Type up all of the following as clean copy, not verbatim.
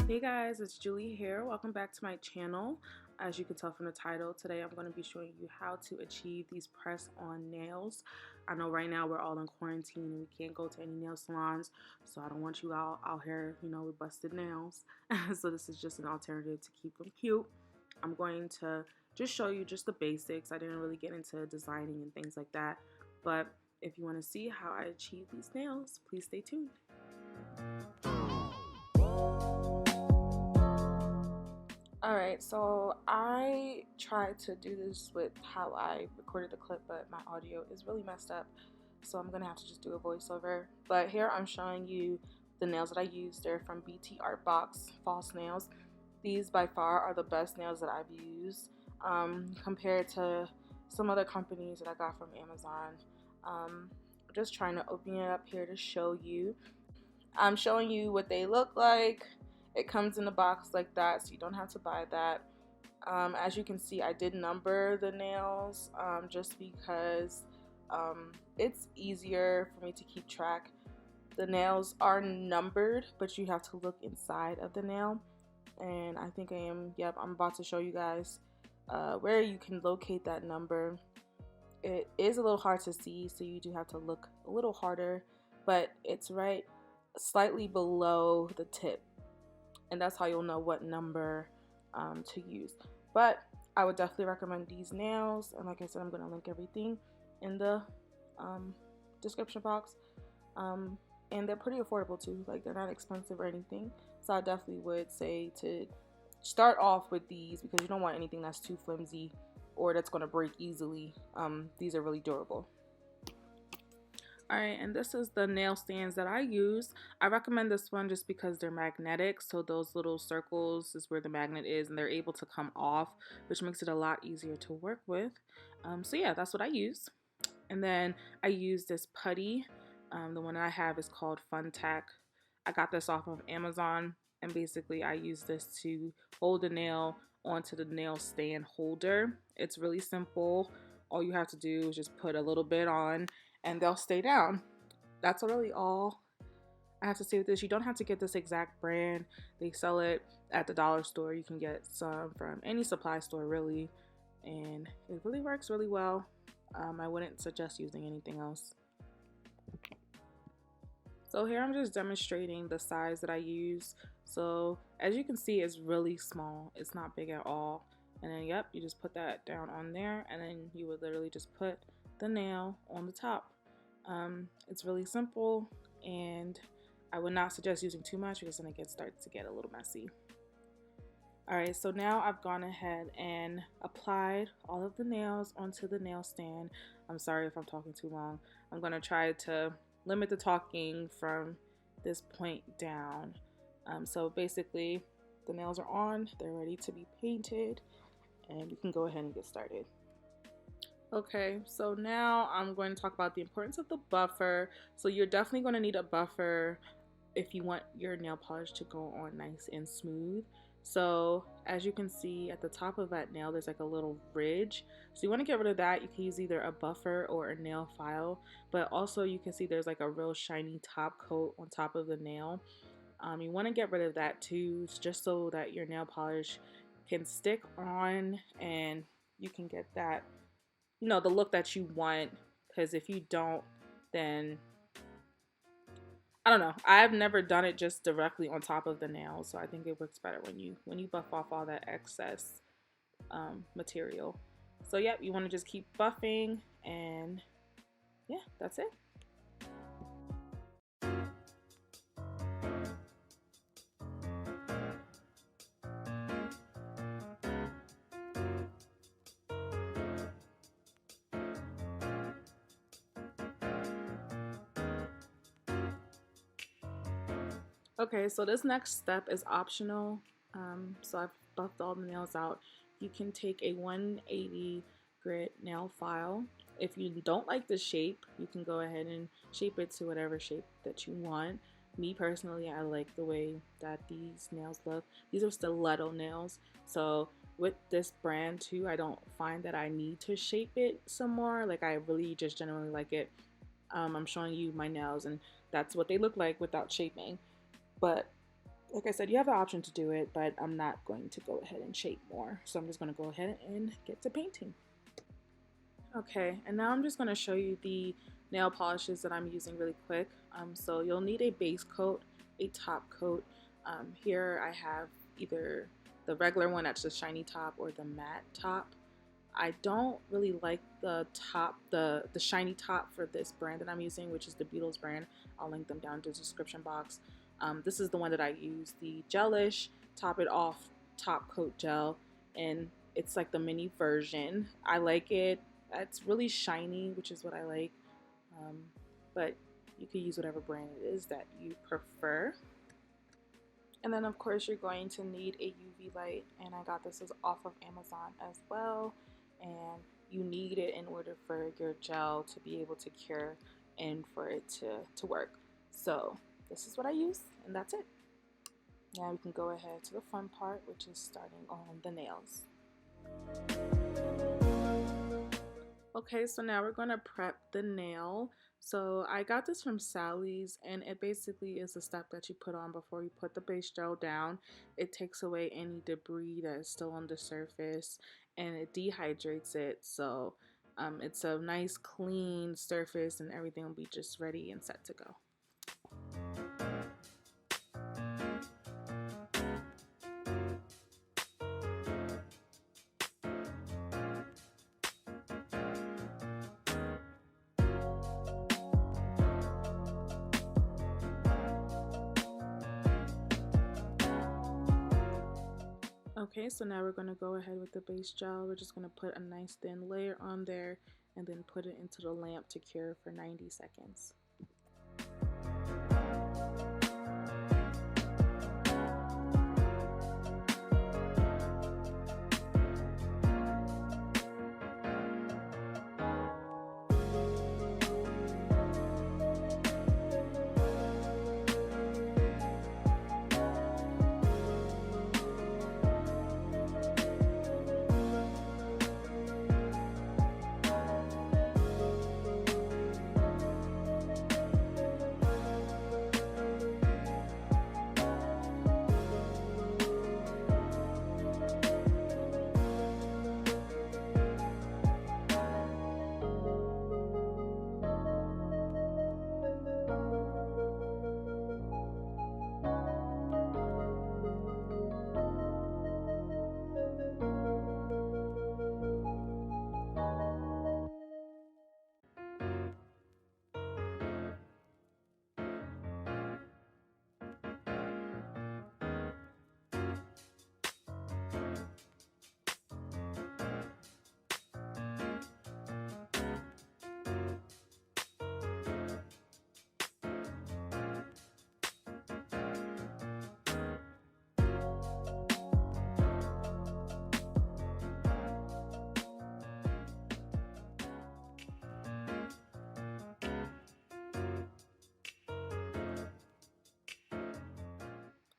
Hey guys, it's Julie here. Welcome back to my channel. As you can tell from the title, today I'm going to be showing you how to achieve these press-on nails. I know right now we're all in quarantine and we can't go to any nail salons, so I don't want you all out here, with busted nails. So this is just an alternative to keep them cute. I'm going to just show you just the basics. I didn't really get into designing and things like that, but if you want to see how I achieve these nails, please stay tuned. Alright, so I tried to do this with how I recorded the clip, but my audio is really messed up, so I'm gonna have to just do a voiceover. But here I'm showing you the nails that I used. They're from BT Art Box false nails. These by far are the best nails that I've used compared to some other companies that I got from Amazon. I'm just trying to open it up here to show you. I'm showing you what they look like. It comes in a box like that, so you don't have to buy that. As you can see, I did number the nails just because it's easier for me to keep track. The nails are numbered, but you have to look inside of the nail. And I think I'm about to show you guys where you can locate that number. It is a little hard to see, so you do have to look a little harder, but it's right slightly below the tip, and that's how you'll know what number to use. But I would definitely recommend these nails, and like I said, I'm going to link everything in the description box, and they're pretty affordable too. Like, they're not expensive or anything, so I definitely would say to start off with these because you don't want anything that's too flimsy or that's going to break easily. These are really durable. Alright, and this is the nail stands that I use. I recommend this one just because they're magnetic, so those little circles is where the magnet is, and they're able to come off, which makes it a lot easier to work with. So yeah, that's what I use. And then I use this putty. The one I have is called Fun Tack. I got this off of Amazon, and basically I use this to hold the nail onto the nail stand holder. It's really simple. All you have to do is just put a little bit on and they'll stay down. That's really all I have to say with this. You don't have to get this exact brand. They sell it at the dollar store. You can get some from any supply store really, and it really works really well. I wouldn't suggest using anything else. So here I'm just demonstrating the size that I use. So as you can see, it's really small. It's not big at all. And then yep, you just put that down on there, and then you would literally just put the nail on the top. It's really simple, and I would not suggest using too much because then it starts to get a little messy. Alright, so now I've gone ahead and applied all of the nails onto the nail stand. I'm sorry if I'm talking too long. I'm going to try to limit the talking from this point down. So basically, the nails are on, they're ready to be painted, and you can go ahead and get started. Okay, so now I'm going to talk about the importance of the buffer. So you're definitely going to need a buffer if you want your nail polish to go on nice and smooth. So as you can see at the top of that nail, there's like a little ridge. So you want to get rid of that. You can use either a buffer or a nail file, but also you can see there's like a real shiny top coat on top of the nail. You want to get rid of that too, just so that your nail polish can stick on and you can get that, the look that you want, because if you don't, then I don't know. I've never done it just directly on top of the nail, so I think it works better when you buff off all that excess material. So yep, you want to just keep buffing, and yeah, that's it. Okay, so this next step is optional. So I've buffed all the nails out. You can take a 180 grit nail file. If you don't like the shape, you can go ahead and shape it to whatever shape that you want. Me personally, I like the way that these nails look. These are stiletto nails, so with this brand too, I don't find that I need to shape it some more. Like, I really just generally like it. I'm showing you my nails, and that's what they look like without shaping. But Like I said, you have the option to do it, but I'm not going to go ahead and shape more. So I'm just going to go ahead and get to painting. Okay, and now I'm just going to show you the nail polishes that I'm using really quick. So you'll need a base coat, a top coat. Here I have either the regular one that's the shiny top or the matte top. I don't really like the top, the shiny top for this brand that I'm using, which is the Beatles brand. I'll link them down in the description box. This is the one that I use, the gelish top it off top coat gel, and it's like the mini version. I like it. It's really shiny, which is what I like, but you can use whatever brand it is that you prefer. And then of course you're going to need a UV light, and I got this off of Amazon as well, and you need it in order for your gel to be able to cure and for it to work. So this is what I use, and that's it. Now we can go ahead to the fun part, which is starting on the nails. Okay, so now we're going to prep the nail. So I got this from Sally's, and it basically is a step that you put on before you put the base gel down. It takes away any debris that is still on the surface, and it dehydrates it, so it's a nice clean surface and everything will be just ready and set to go. Okay, so now we're going to go ahead with the base gel. We're just going to put a nice thin layer on there and then put it into the lamp to cure for 90 seconds.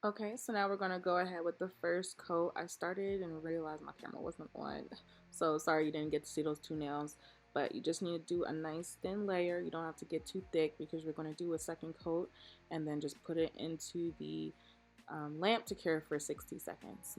Okay, so now we're going to go ahead with the first coat. I started and realized my camera wasn't on, so sorry you didn't get to see those two nails, but you just need to do a nice thin layer. You don't have to get too thick because we're going to do a second coat, and then just put it into the lamp to cure for 60 seconds.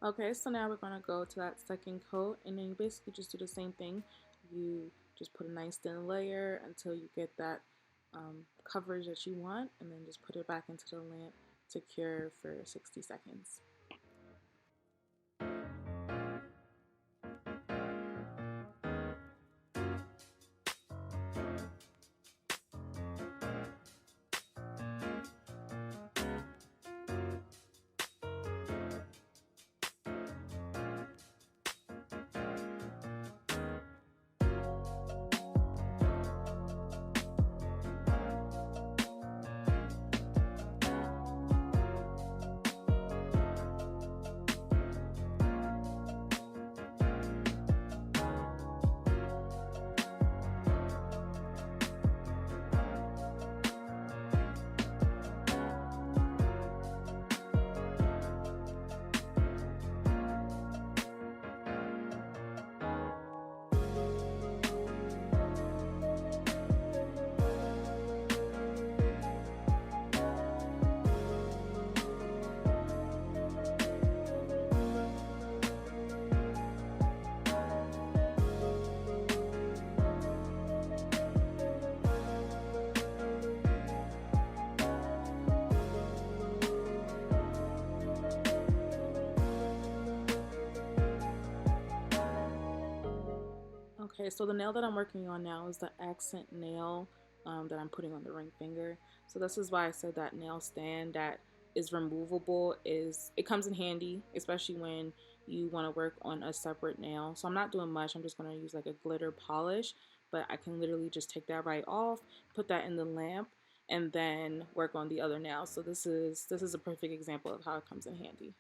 Okay, so now we're gonna go to that second coat, and then you basically just do the same thing. You just put a nice thin layer until you get that coverage that you want, and then just put it back into the lamp to cure for 60 seconds. Okay, so the nail that I'm working on now is the accent nail that I'm putting on the ring finger. So this is why I said that nail stand that is removable is it comes in handy, especially when you want to work on a separate nail. So I'm not doing much. I'm just going to use like a glitter polish, but I can literally just take that right off, put that in the lamp, and then work on the other nail. So this is a perfect example of how it comes in handy.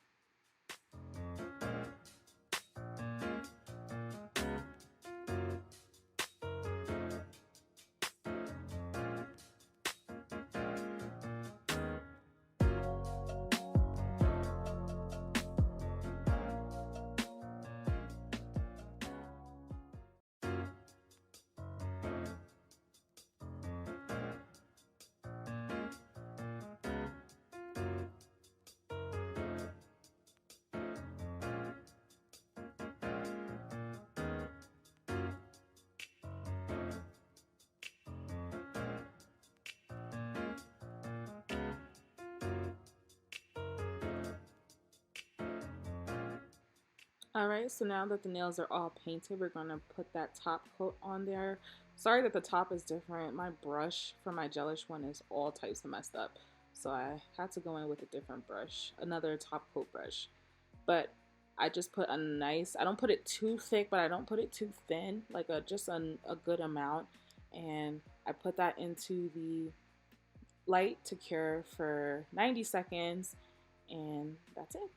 Alright, so now that the nails are all painted, we're going to put that top coat on there. Sorry that the top is different. My brush for my gelish one is all types of messed up. So I had to go in with a different brush, another top coat brush. But I just put a nice, I don't put it too thick, but I don't put it too thin, like just a good amount. And I put that into the light to cure for 90 seconds, and that's it.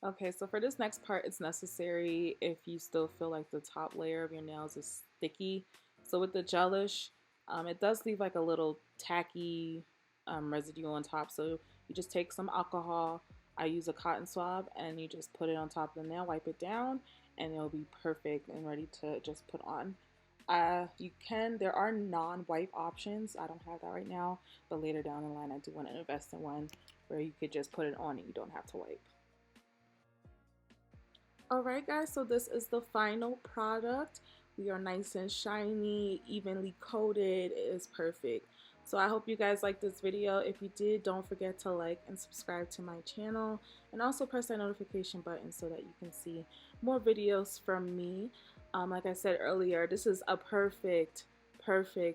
Okay, so for this next part, it's necessary if you still feel like the top layer of your nails is sticky. So with the gelish, it does leave like a little tacky residue on top. So you just take some alcohol. I use a cotton swab, and you just put it on top of the nail, wipe it down, and it'll be perfect and ready to just put on. There are non-wipe options. I don't have that right now, but later down the line I do want to invest in one where you could just put it on and you don't have to wipe. Alright guys, so this is the final product. We are nice and shiny, evenly coated. It is perfect. So I hope you guys liked this video. If you did, don't forget to like and subscribe to my channel, and also press that notification button so that you can see more videos from me. Like I said earlier, this is a perfect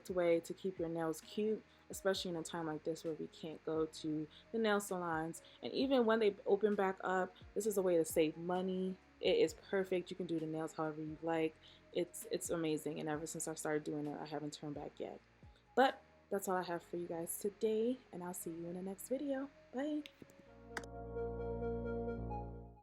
way to keep your nails cute, especially in a time like this where we can't go to the nail salons. And even when they open back up, this is a way to save money. It is perfect. You can do the nails however you like. It's amazing, and ever since I started doing it, I haven't turned back yet. But that's all I have for you guys today, and I'll see you in the next video. Bye.